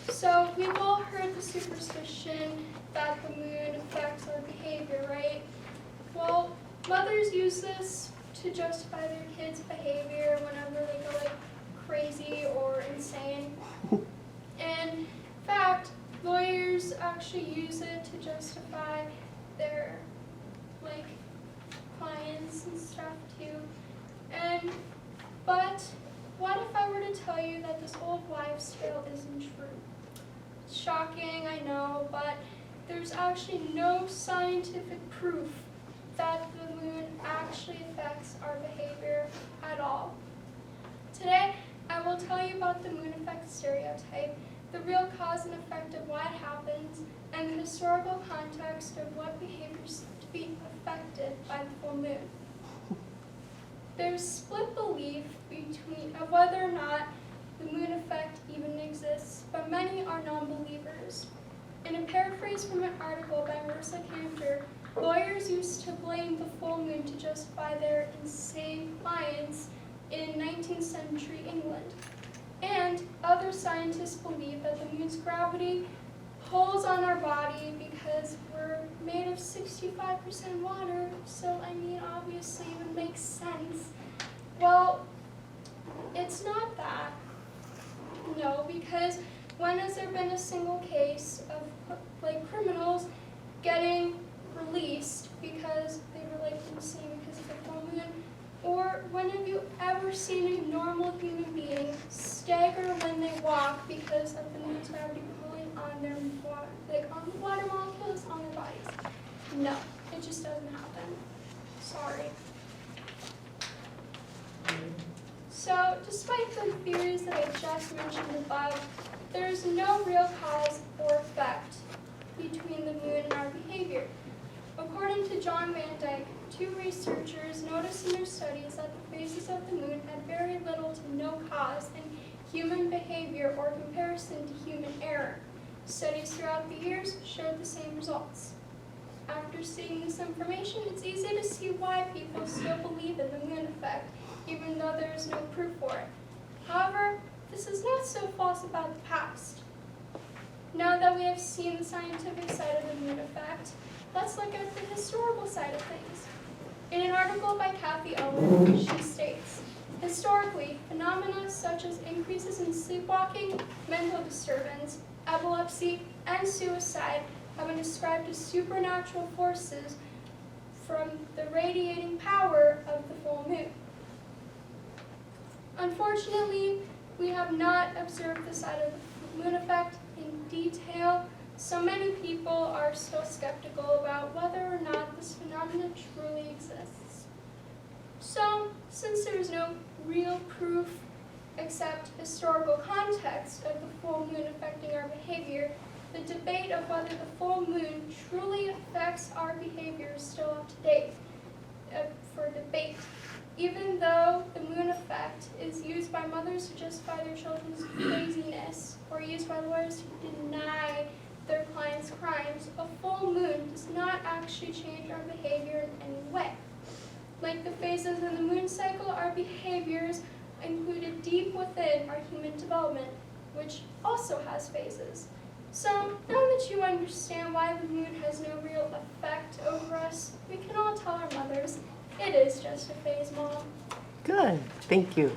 So we've all heard the superstition that the moon affects our behavior, right? Well, mothers use this to justify their kids' behavior whenever they go like crazy or insane. In fact, lawyers actually use it to justify their like clients and stuff too. But what if I were to tell you that this old wives' tale isn't true? It's shocking, I know, but there's actually no scientific proof that the moon actually affects our behavior at all. Today, I will tell you about the moon effect stereotype, the real cause and effect of why it happens, and the historical context of what behaviors to be affected by the full moon. There's split belief of whether or not the moon effect even exists, but many are non-believers. In a paraphrase from an article by Marissa Cantor, lawyers used to blame the full moon to justify their insane clients in 19th century England. And other scientists believe that the moon's gravity pulls on our body because we're made of 65% water, so I mean, obviously it would make sense. Well, it's not that. No, because when has there been a single case of criminals getting released because they were insane because of the full moon? Or when have you ever seen a normal human being stagger when they walk because of the moon's gravity pulling on their water, on the water molecules on their bodies? No, it just doesn't happen. Sorry. So, despite the theories that I just mentioned above, there is no real cause or effect between the moon and our behavior. According to John Van Dyke, two researchers noticed in their studies that the phases of the moon had very little to no cause in human behavior or comparison to human error. Studies throughout the years showed the same results. After seeing this information, it's easy to see why people still believe in the moon effect, even though there is no proof for it. However, this is not so false about the past. Now that we have seen the scientific side of the moon effect, let's look at the historical side of things. In an article by Kathy Owen, she states, historically, phenomena such as increases in sleepwalking, mental disturbance, epilepsy, and suicide have been described as supernatural forces from the radiating power of the full moon. Unfortunately, we have not observed the side of the moon effect in detail, so many people are still skeptical about whether or not this phenomenon truly exists. So, since there is no real proof except historical context of the full moon affecting our behavior, the debate of whether the full moon truly affects our behavior is still up to date for debate. Even though the moon effect is used by mothers to justify their children's craziness, or used by lawyers to deny their clients' crimes, a full moon does not actually change our behavior in any way. Like the phases in the moon cycle, our behaviors included deep within our human development, which also has phases. So, now that you understand why the moon has no real effect over us, we can all tell our mothers, it is just a phase, Mom. Good, thank you.